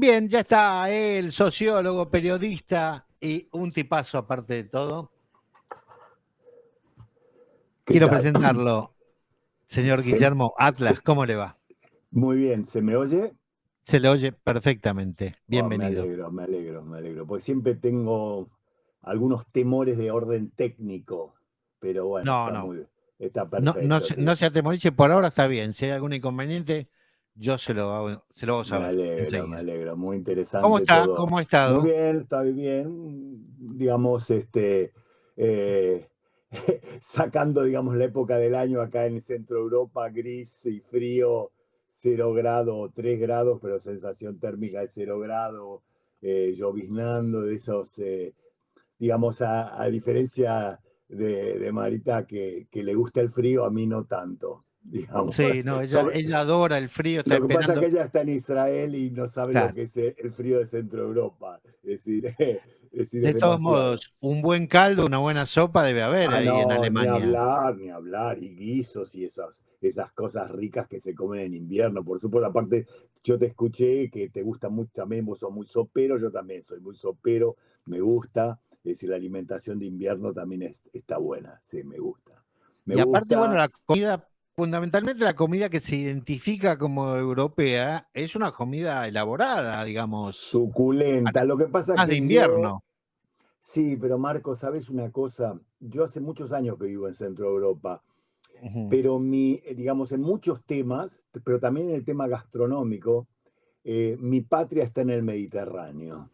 Bien, ya está él, sociólogo, periodista y un tipazo aparte de todo. ¿Qué Quiero tal? presentarlo, señor Se- Guillermo Atlas, ¿cómo le va? Muy bien, ¿se me oye? Se le oye perfectamente. Oh, me Bienvenido. alegro, me alegro, me alegro, porque siempre tengo algunos temores de orden técnico, pero bueno, No, está no, muy bien, está no, no, perfecto, sí. no se atemorice, por ahora está bien. Si hay algún inconveniente, yo se lo hago saber Me enseguida. alegro, muy ¿Cómo interesante está? todo. ¿Cómo ha Muy estado? bien, está bien, digamos, eh, sacando, digamos, la época del año acá en Centro Europa, gris y frío, 0 grados o 3 grados, pero sensación térmica de 0 grados, lloviznando, de esos, digamos, a diferencia de Marita que le gusta el frío, a mí no tanto, digamos. Sí, no, ella adora el frío, está Lo que pasa es que esperando. ella está en Israel y no sabe lo Claro. que es el frío de Centro Europa. Es decir, es De todos demasiado. modos, un buen caldo, una buena sopa debe haber Ah, ahí en no, ni Alemania. hablar, ni hablar. Y guisos y esas cosas ricas que se comen en invierno. Por supuesto, aparte, yo te escuché que te gusta mucho también, vos sos muy sopero, yo también soy muy sopero, me gusta. Es decir, la alimentación de invierno también está buena, sí, me gusta. Me Y aparte, bueno, gusta, la comida, fundamentalmente la comida que se identifica como europea, es una comida elaborada, digamos, suculenta. Lo que pasa más de que yo. invierno. Sí, pero Marco, ¿sabes una cosa? Yo hace muchos años que vivo en Centro Europa, Ujú. pero digamos, en muchos temas, pero también en el tema gastronómico, mi patria está en el Mediterráneo.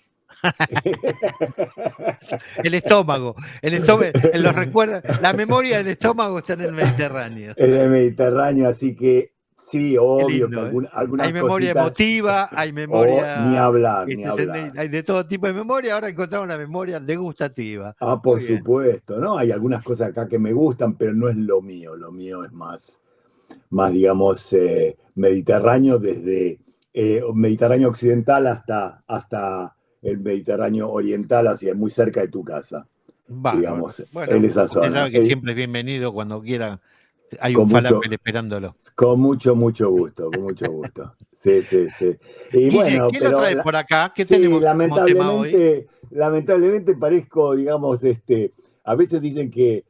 El estómago, en los recuerdos, la memoria del estómago está en el Mediterráneo. En el Mediterráneo, así que sí, Qué obvio que lindo, ¿eh? Hay algunas memoria cositas, emotiva, hay o ni memoria, hablar, ni hablar. hay de todo tipo de memoria. Ahora encontramos la memoria degustativa. Ah, por Muy bien. supuesto, ¿no? Hay algunas cosas acá que me gustan, pero no es lo mío es más digamos, mediterráneo, desde Mediterráneo occidental hasta el Mediterráneo oriental, hacia muy cerca de tu casa, Bárbaro. digamos, en Bueno, esa usted zona. sabe que siempre es bienvenido cuando quiera. Hay un Con mucho, falafel esperándolo. mucho gusto, con mucho gusto. Sí, sí, sí. Y Guille, bueno, ¿qué lo pero trae por acá? ¿Qué sí, tenemos como tema hoy? lamentablemente parezco, digamos, a veces dicen que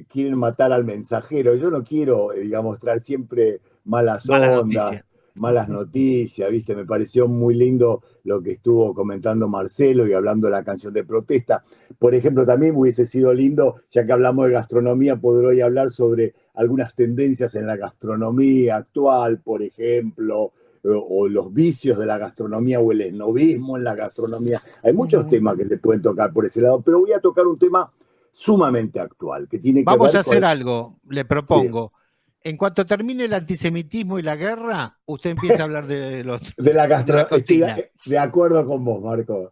quieren matar al mensajero. Yo no quiero, digamos, traer siempre malas Malas ondas, noticias. malas noticias, ¿viste? Me pareció muy lindo lo que estuvo comentando Marcelo y hablando de la canción de protesta. Por ejemplo, también hubiese sido lindo, ya que hablamos de gastronomía, poder hoy hablar sobre algunas tendencias en la gastronomía actual, por ejemplo, o los vicios de la gastronomía o el esnovismo en la gastronomía. Hay muchos Ujú. temas que se pueden tocar por ese lado, pero voy a tocar un tema sumamente actual, que tiene que Vamos a ver hacer con. algo, le Sí, propongo. En cuanto termine el antisemitismo y la guerra, usted empieza a hablar de la de la gastro. Estoy cocina. de acuerdo con vos, Marco.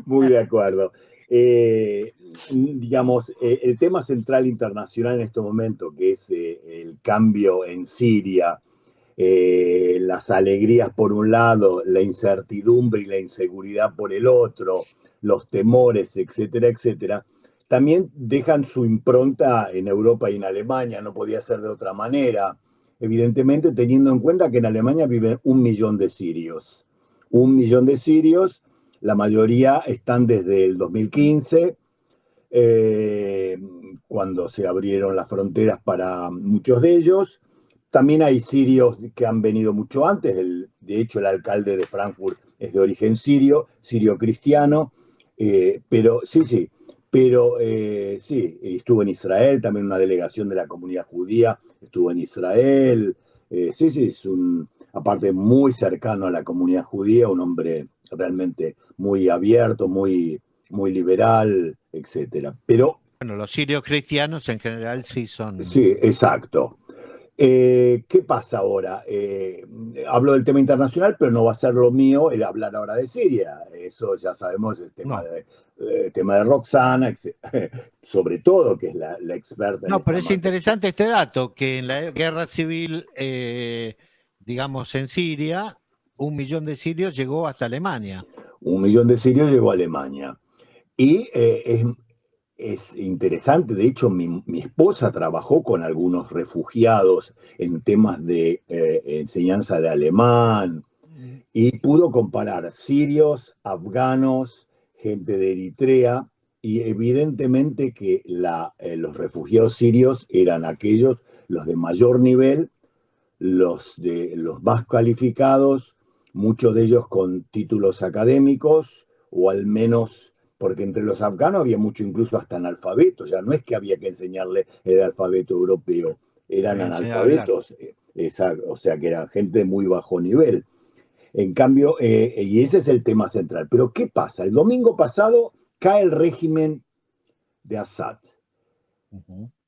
Muy de acuerdo. Digamos, el tema central internacional en este momento, que es el cambio en Siria, las alegrías por un lado, la incertidumbre y la inseguridad por el otro, los temores, etcétera, etcétera, también dejan su impronta en Europa y en Alemania, no podía ser de otra manera. Evidentemente, teniendo en cuenta que en Alemania viven 1 millón de sirios. 1 millón de sirios, la mayoría están desde el 2015, eh, cuando se abrieron las fronteras para muchos de ellos. También hay sirios que han venido mucho antes. De hecho, el alcalde de Frankfurt es de origen sirio, sirio cristiano. Pero sí, sí. Pero sí, estuvo en Israel, también una delegación de la comunidad judía estuvo en Israel. Sí, sí, aparte muy cercano a la comunidad judía, un hombre realmente muy abierto, muy liberal, etcétera. Pero Bueno, los sirios cristianos en general sí son. sí, exacto. ¿Qué pasa ahora? Hablo del tema internacional, pero no va a ser lo mío el hablar ahora de Siria. Eso ya sabemos, el No, tema de Roxana, sobre todo, que es la experta en no, pero esta es materia. interesante este dato, que en la guerra civil, digamos, en Siria, 1 millón de sirios llegó hasta Alemania. 1 millón de sirios llegó a Alemania. Y es interesante, de hecho, mi esposa trabajó con algunos refugiados en temas de enseñanza de alemán. y pudo comparar sirios, afganos, gente de Eritrea, y evidentemente que los refugiados sirios eran aquellos, los de mayor nivel, los más calificados, muchos de ellos con títulos académicos, o al menos, porque entre los afganos había mucho incluso hasta analfabetos, ya no es que había que enseñarle el alfabeto europeo, eran Había enseñado a hablar. analfabetos, o sea que era gente de muy bajo nivel. En cambio, y ese es el tema central. Pero ¿qué pasa? El domingo pasado cae el régimen de Assad.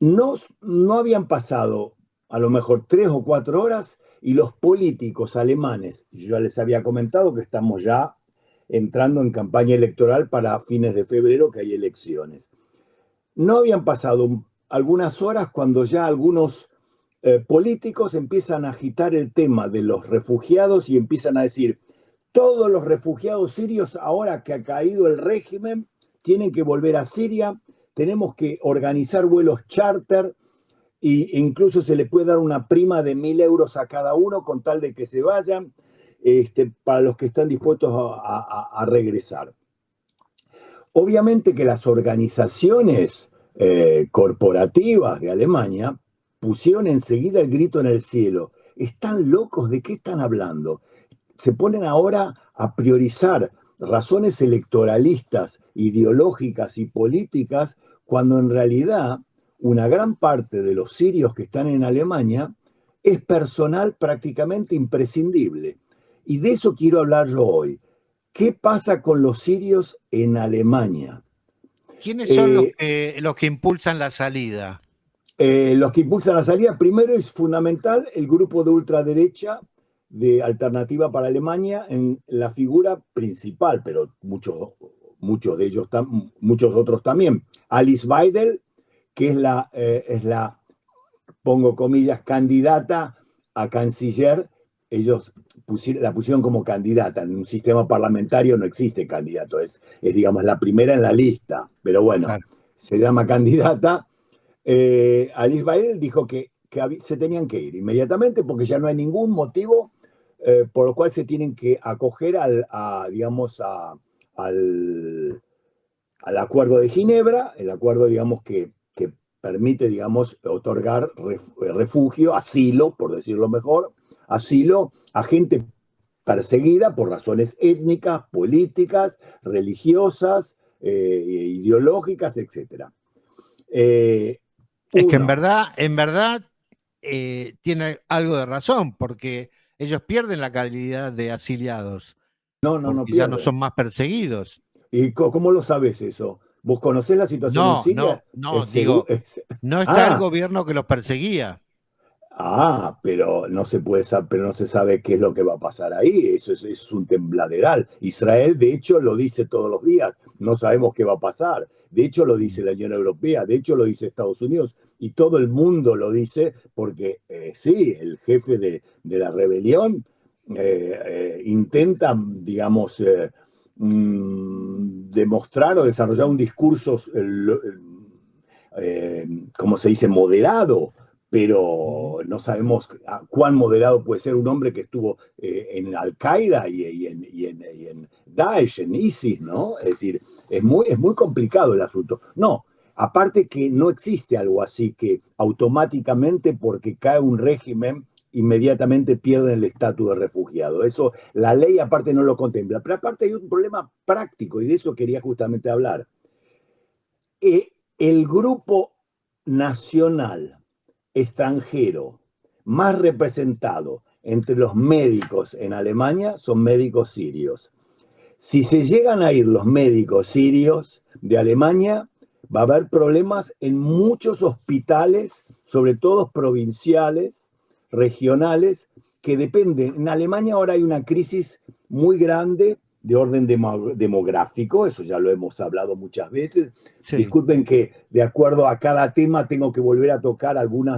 No habían pasado a lo mejor 3 o 4 horas y los políticos alemanes, yo ya les había comentado que estamos ya entrando en campaña electoral para fines de febrero, que hay elecciones. No habían pasado algunas horas cuando ya algunos políticos empiezan a agitar el tema de los refugiados y empiezan a decir, todos los refugiados sirios, ahora que ha caído el régimen, tienen que volver a Siria, tenemos que organizar vuelos charter e incluso se le puede dar una prima de 1.000 euros a cada uno con tal de que se vayan, para los que están dispuestos a regresar. Obviamente que las organizaciones corporativas de Alemania pusieron enseguida el grito en el cielo. ¿Están locos? ¿De qué están hablando? Se ponen ahora a priorizar razones electoralistas, ideológicas y políticas, cuando en realidad una gran parte de los sirios que están en Alemania es personal prácticamente imprescindible. Y de eso quiero hablar yo hoy. ¿Qué pasa con los sirios en Alemania? ¿Quiénes son los que impulsan la salida? Los que impulsan la salida, primero es fundamental el grupo de ultraderecha de Alternativa para Alemania en la figura principal, pero muchos de ellos, muchos otros también. Alice Weidel, que es la, pongo comillas, candidata a canciller. Ellos la pusieron como candidata. En un sistema parlamentario no existe candidato, digamos, la primera en la lista, pero bueno, Claro. se llama candidata. Alice Weidel dijo que se tenían que ir inmediatamente porque ya no hay ningún motivo por lo cual se tienen que acoger digamos, al Acuerdo de Ginebra, el acuerdo, digamos, que permite, digamos, otorgar refugio, asilo, por decirlo mejor, asilo a gente perseguida por razones étnicas, políticas, religiosas, ideológicas, etc. Es que en verdad tiene algo de razón, porque ellos pierden la calidad de asiliados, no porque ya no pierden. son más perseguidos. ¿Y cómo lo sabes eso? ¿Vos conocés la situación en Siria? Digo, no está el Ah, gobierno que los perseguía. pero no se puede saber, pero no se sabe qué es lo que va a pasar ahí. Eso es un tembladeral. Israel, de hecho, lo dice todos los días. No sabemos qué va a pasar. De hecho, lo dice la Unión Europea. De hecho, lo dice Estados Unidos. Y todo el mundo lo dice porque, sí, el jefe de la rebelión intenta, digamos, demostrar o desarrollar un discurso, como se dice, moderado, pero no sabemos cuán moderado puede ser un hombre que estuvo en Al-Qaeda y en Daesh, en ISIS, ¿no? Es decir, es muy complicado el asunto. No, aparte que no existe algo así que automáticamente porque cae un régimen inmediatamente pierden el estatus de refugiado. Eso, la ley aparte no lo contempla. Pero aparte hay un problema práctico y de eso quería justamente hablar. El grupo nacional extranjero más representado entre los médicos en Alemania son médicos sirios. Si se llegan a ir los médicos sirios de Alemania, va a haber problemas en muchos hospitales, sobre todo provinciales, regionales, que dependen. En Alemania ahora hay una crisis muy grande de orden demográfico, eso ya lo hemos hablado muchas veces. Sí. Disculpen que de acuerdo a cada tema tengo que volver a tocar alguna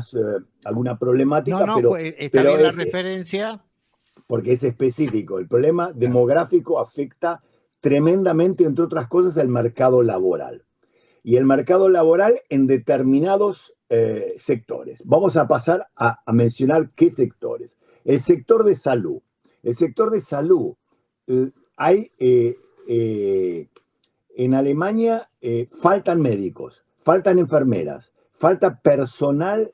problemática, pero está bien la referencia. Porque es específico. El problema demográfico afecta tremendamente, entre otras cosas, el mercado laboral. Y el mercado laboral en determinados sectores. Vamos a pasar a mencionar qué sectores. El sector de salud. El sector de salud, hay en Alemania faltan médicos, faltan enfermeras, falta personal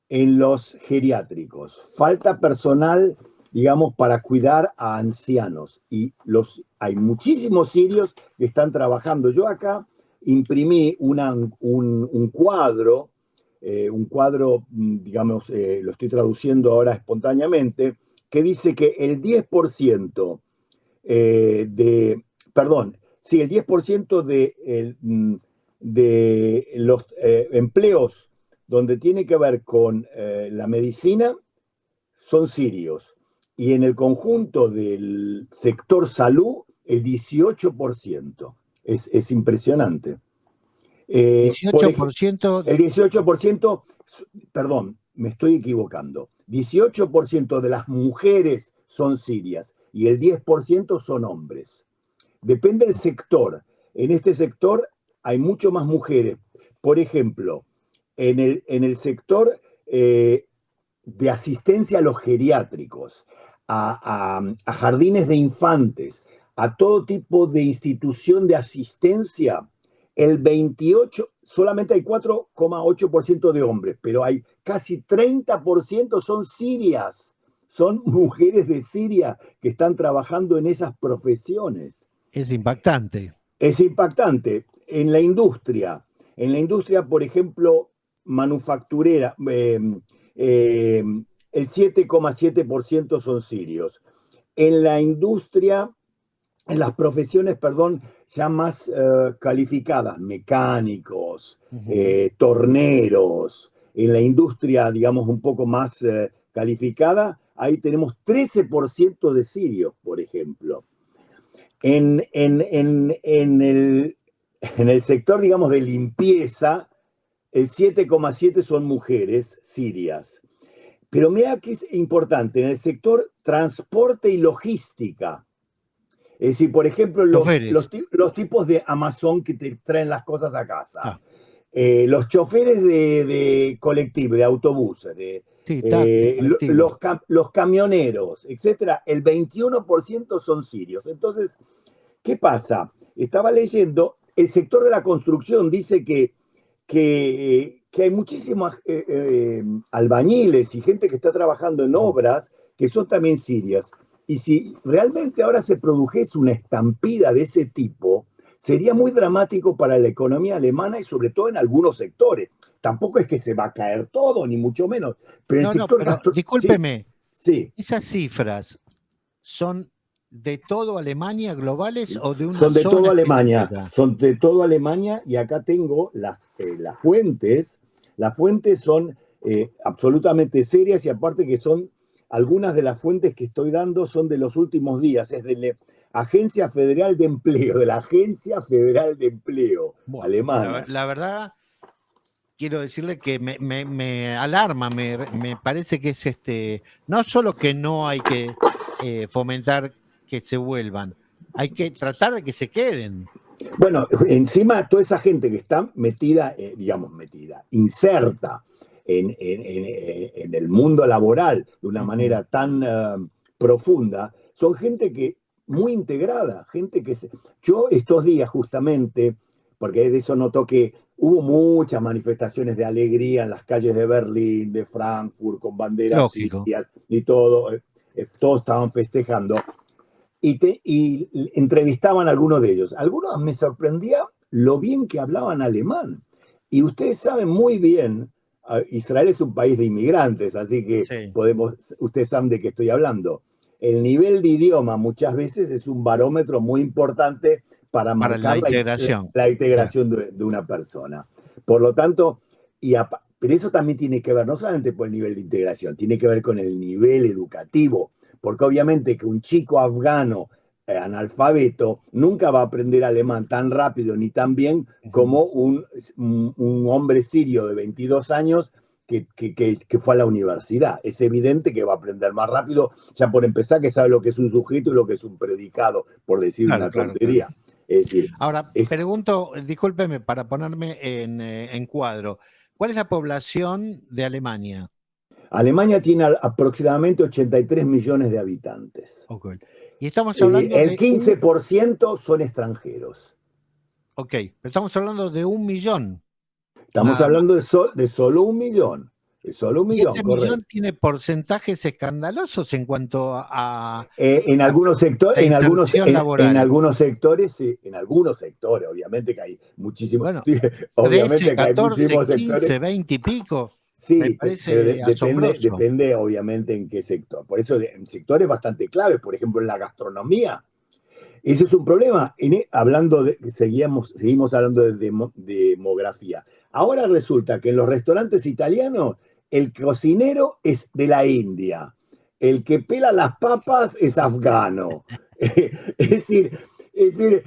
en los geriátricos, falta personal, digamos, para cuidar a ancianos. Y hay muchísimos sirios que están trabajando. Yo acá imprimí un cuadro, digamos, lo estoy traduciendo ahora espontáneamente, que dice que el 10% el 10% de los empleos donde tiene que ver con la medicina son sirios. Y en el conjunto del sector salud, el 18%. Es impresionante. El 18%. 18%, perdón, me estoy equivocando. 18% de las mujeres son sirias y el 10% son hombres. Depende del sector. En este sector hay mucho más mujeres. Por ejemplo, en el sector de asistencia a los geriátricos, a jardines de infantes, a todo tipo de institución de asistencia, el 28, solamente hay 4,8% de hombres, pero hay casi 30% son sirias, son mujeres de Siria que están trabajando en esas profesiones. Es impactante. Es impactante. En la industria, por ejemplo, manufacturera, el 7,7% son sirios. En la industria, en las profesiones, perdón, ya más calificadas, mecánicos, torneros, en la industria, digamos, un poco más calificada, ahí tenemos 13% de sirios, por ejemplo. En el sector, digamos, de limpieza, el 7,7 son mujeres sirias. Pero mira que es importante, en el sector transporte y logística. Es decir, por ejemplo, los tipos de Amazon que te traen las cosas a casa. Los choferes de colectivo, de autobuses, los camioneros, etcétera, el 21% son sirios. Entonces, ¿qué pasa? Estaba leyendo, el sector de la construcción dice que hay muchísimos albañiles y gente que está trabajando en obras que son también sirias. Y si realmente ahora se produjese una estampida de ese tipo, sería muy dramático para la economía alemana y sobre todo en algunos sectores. Tampoco es que se va a caer todo, ni mucho menos. Pero el sector discúlpeme, sí. ¿Esas cifras son de todo Alemania, globales, o de una son de zona todo Alemania? específica? Son de todo Alemania y acá tengo las fuentes. Las fuentes son absolutamente serias y aparte que son algunas de las fuentes que estoy dando son de los últimos días, es de la Agencia Federal de Empleo, de la Agencia Federal de Empleo alemana. La verdad, quiero decirle que me alarma, me parece que es no solo que no hay que fomentar que se vuelvan, hay que tratar de que se queden. Bueno, encima toda esa gente que está inserta en el mundo laboral de una manera tan profunda, son gente que muy integrada, gente que yo estos días justamente, porque de eso noto que hubo muchas manifestaciones de alegría en las calles de Berlín, de Frankfurt, con banderas sirias y todo, todos estaban festejando. Y entrevistaban a algunos de ellos. Algunos me sorprendía lo bien que hablaban alemán. Y ustedes saben muy bien, Israel es un país de inmigrantes, así que ustedes saben de qué estoy hablando. El nivel de idioma muchas veces es un barómetro muy importante para marcar la integración de una persona. Por lo tanto, pero eso también tiene que ver, no solamente por el nivel de integración, tiene que ver con el nivel educativo. Porque obviamente que un chico afgano analfabeto nunca va a aprender alemán tan rápido ni tan bien como un hombre sirio de 22 años que fue a la universidad. Es evidente que va a aprender más rápido, ya por empezar que sabe lo que es un sujeto y lo que es un predicado, por decir una tontería. Es decir, ahora, pregunto, discúlpeme, para ponerme en cuadro, ¿cuál es la población de Alemania? Alemania tiene aproximadamente 83 millones de habitantes. Ok. Y estamos hablando El de un, 15% son extranjeros. ok, estamos hablando de 1 millón, Estamos nada más. hablando de solo 1 millón. De solo un Y millón, ese millón correcto. tiene porcentajes escandalosos en cuanto En a algunos sectores, la inserción en laboral. algunos sectores, sí, en algunos sectores, obviamente que hay muchísimos, Bueno, trece, obviamente que hay 14, muchísimos sectores. 15, 20 y pico. Me Sí, pero parece depende, asombroso. depende obviamente en qué sector. Por eso en sectores bastante claves, por ejemplo en la gastronomía. Ese es un problema. Hablando seguimos hablando de demografía. Ahora resulta que en los restaurantes italianos el cocinero es de la India, el que pela las papas es afgano. Es decir, Bueno,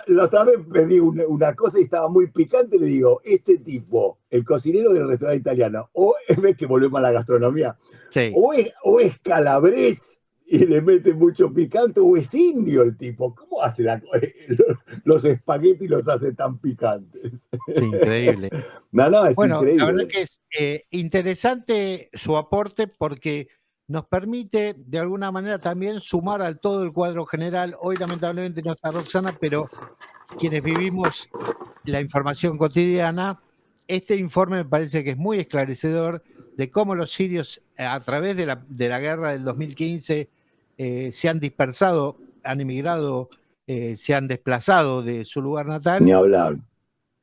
la otra vez pedí una cosa y estaba muy picante. Le digo, este tipo, el cocinero del restaurante italiano, o en vez que volvemos a la gastronomía, sí, o es calabrés y le mete mucho picante, o es indio el tipo. ¿Cómo hace los espaguetis los hace tan picantes? sí, increíble. No, no, es Bueno, la verdad increíble. que es interesante su aporte porque nos permite de alguna manera también sumar al todo el cuadro general. Hoy lamentablemente no está Roxana, pero quienes vivimos la información cotidiana, este informe me parece que es muy esclarecedor de cómo los sirios a través de la guerra del 2015 se han dispersado, han emigrado, se han desplazado de su lugar natal Ni hablar.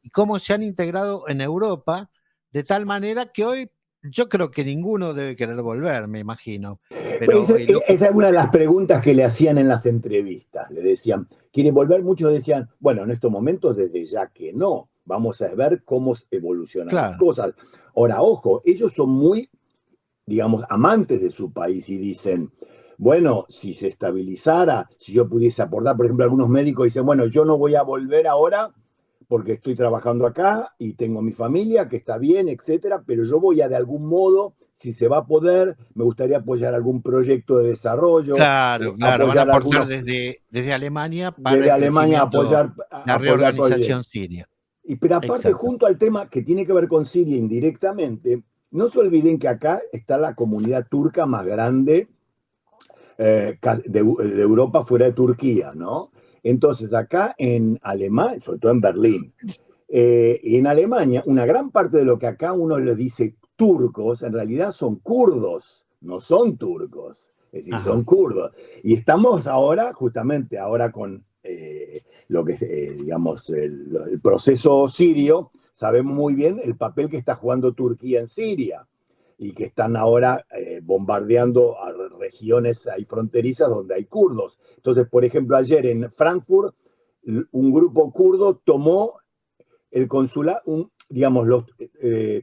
y cómo se han integrado en Europa de tal manera que hoy yo creo que ninguno debe querer volver, me imagino. Pues Pero lo que esa es una de las preguntas que le hacían en las entrevistas. Le decían, ¿quieren volver? Muchos decían, bueno, en estos momentos desde ya que no. Vamos a ver cómo evolucionan las claro, cosas. Ahora, ojo, ellos son muy, digamos, amantes de su país y dicen, bueno, si se estabilizara, si yo pudiese aportar, por ejemplo, algunos médicos dicen, bueno, yo no voy a volver ahora porque estoy trabajando acá y tengo mi familia que está bien, etcétera, pero yo voy a de algún modo, si se va a poder, me gustaría apoyar algún proyecto de desarrollo, claro, claro, van a apoyar aportar algunos desde Alemania para desde el Alemania, crecimiento, la apoyar proyectos. reorganización siria. Pero aparte, Exacto. junto al tema que tiene que ver con Siria indirectamente, no se olviden que acá está la comunidad turca más grande de Europa fuera de Turquía, ¿no? Entonces, acá en Alemania, sobre todo en Berlín, y en Alemania, una gran parte de lo que acá uno le dice turcos, en realidad son kurdos, no son turcos, es decir, son Ajá. kurdos. Y estamos ahora, justamente ahora con lo que es, digamos, el proceso sirio, sabemos muy bien el papel que está jugando Turquía en Siria y que están ahora bombardeando a regiones ahí fronterizas donde hay kurdos. Entonces, por ejemplo, ayer en Frankfurt, un grupo kurdo tomó el consulado, digamos,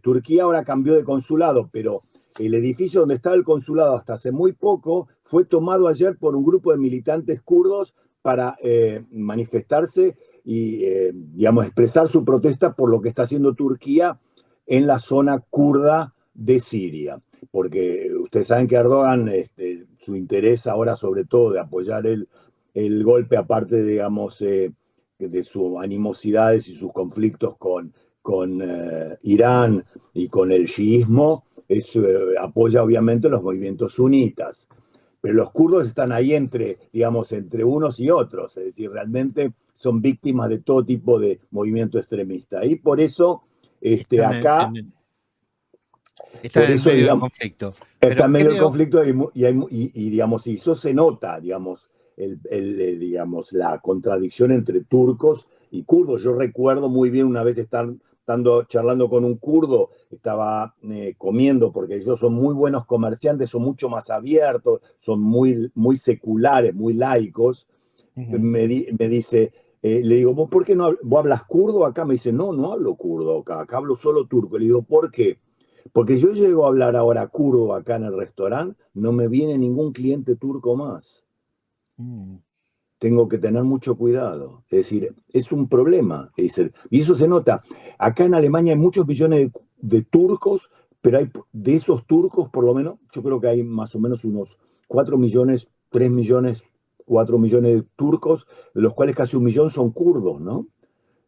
Turquía ahora cambió de consulado, pero el edificio donde estaba el consulado hasta hace muy poco fue tomado ayer por un grupo de militantes kurdos para manifestarse y, digamos, expresar su protesta por lo que está haciendo Turquía en la zona kurda de Siria. Porque ustedes saben que Erdogan, su interés ahora sobre todo de apoyar el golpe, aparte, digamos, de sus animosidades y sus conflictos con Irán y con el chiismo, apoya obviamente los movimientos sunitas. Pero los kurdos están ahí entre, digamos, entre unos y otros, es decir, realmente son víctimas de todo tipo de movimiento extremista. Y por eso, Están acá, están por en el eso, medio del digamos, conflicto. está Pero en medio del creo, conflicto y, digamos, y eso se nota, digamos, digamos, la contradicción entre turcos y kurdos. Yo recuerdo muy bien una vez estando charlando con un kurdo, estaba comiendo, porque ellos son muy buenos comerciantes, son mucho más abiertos, son muy, muy seculares, muy laicos. ujú, Me dice, le digo, ¿vos por qué no vos hablas kurdo acá? Me dice, no, no hablo kurdo acá hablo solo turco. Le digo, ¿por qué? Porque yo llego a hablar ahora kurdo acá en el restaurante, no me viene ningún cliente turco más. mm, Tengo que tener mucho cuidado. Es decir, es un problema. Y eso se nota. Acá en Alemania hay muchos millones de turcos, pero hay de esos turcos, por lo menos, yo creo que hay más o menos unos 4 millones, 3 millones, 4 millones de turcos, de los cuales casi 1 millón son kurdos, ¿no?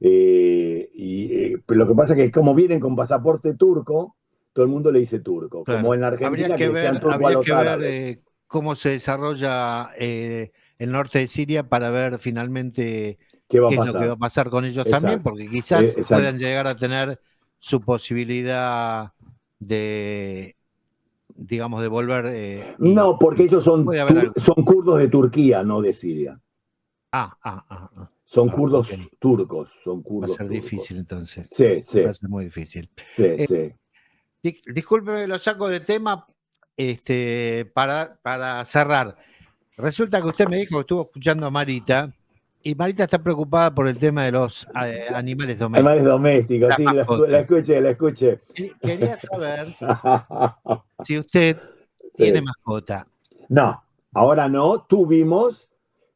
Pero lo que pasa es que como vienen con pasaporte turco, todo el mundo le dice turco. Claro. Como en la Argentina que le decían turco a habría los que árabes. ver cómo se desarrolla el norte de Siria para ver finalmente ¿Qué va a qué es lo que va pasar? a pasar con ellos también, Exacto. porque quizás Exacto. puedan llegar a tener su posibilidad de, digamos, de volver. No, porque ellos Puede haber algo. son kurdos de Turquía, no de Siria. Son kurdos Ok. turcos, son Va a kurdos ser turcos. difícil entonces. Sí, Va sí, a ser muy difícil. sí, sí. Discúlpeme, lo saco de tema para cerrar. Resulta que usted me dijo que estuvo escuchando a Marita y Marita está preocupada por el tema de los animales Animales domésticos, domésticos, las sí, la mascotas. escuché, la escuché. Quería saber si usted tiene Sí. mascota. No, ahora no. Tuvimos,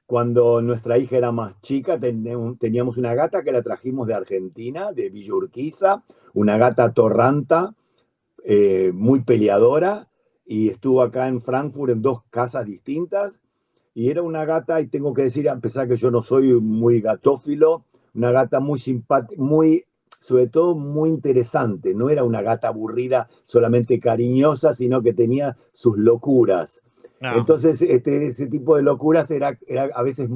cuando nuestra hija era más chica, teníamos una gata que la trajimos de Argentina, de Villa Urquiza, una gata torranta, muy peleadora, y estuvo acá en Frankfurt en 2 casas distintas. Y era una gata, y tengo que decir, a pesar que yo no soy muy gatófilo, una gata muy simpática, muy, sobre todo muy interesante. No era una gata aburrida, solamente cariñosa, sino que tenía sus locuras. No, Entonces, ese tipo de locuras era a veces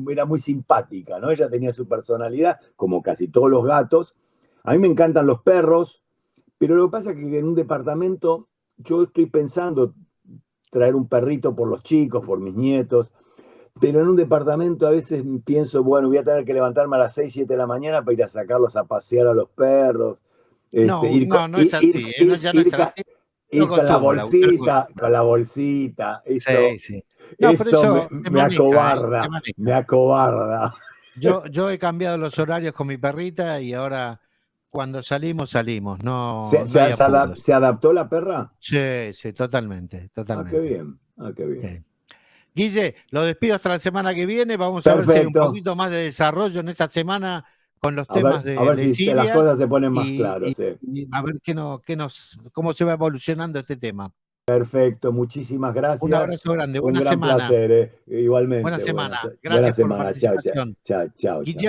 era muy simpática, ¿no? Ella tenía su personalidad, como casi todos los gatos. A mí me encantan los perros, pero lo que pasa es que en un departamento yo estoy pensando traer un perrito por los chicos, por mis nietos, pero en un departamento a veces pienso, bueno, voy a tener que levantarme a las 6 7 de la mañana para ir a sacarlos a pasear a los perros, no, no es así, no, ya no es tan así. Lo ir acostumbra, usted lo acostumbra. con la bolsita, Sí, sí. No, pero eso eso se me maneja, se acobarda, me maneja. acobarda. Yo he cambiado los horarios con mi perrita y ahora cuando salimos, no hay apuros. ¿Se adaptó la perra? Sí, sí, totalmente, Ah, qué totalmente. bien, ah, qué bien. Sí. Guille, lo despido hasta la semana que viene. Vamos a ver si hay un Perfecto. poquito más de desarrollo en esta semana con los temas A ver de si las Siria cosas se ponen más y, claras. y a ver cómo se va evolucionando este tema. Perfecto, muchísimas Un gracias. abrazo grande, Un buena gran semana, placer, buena Igualmente, semana. buena Gracias por la semana. Chao, chao, participación. chao, chao, chao. Guillermo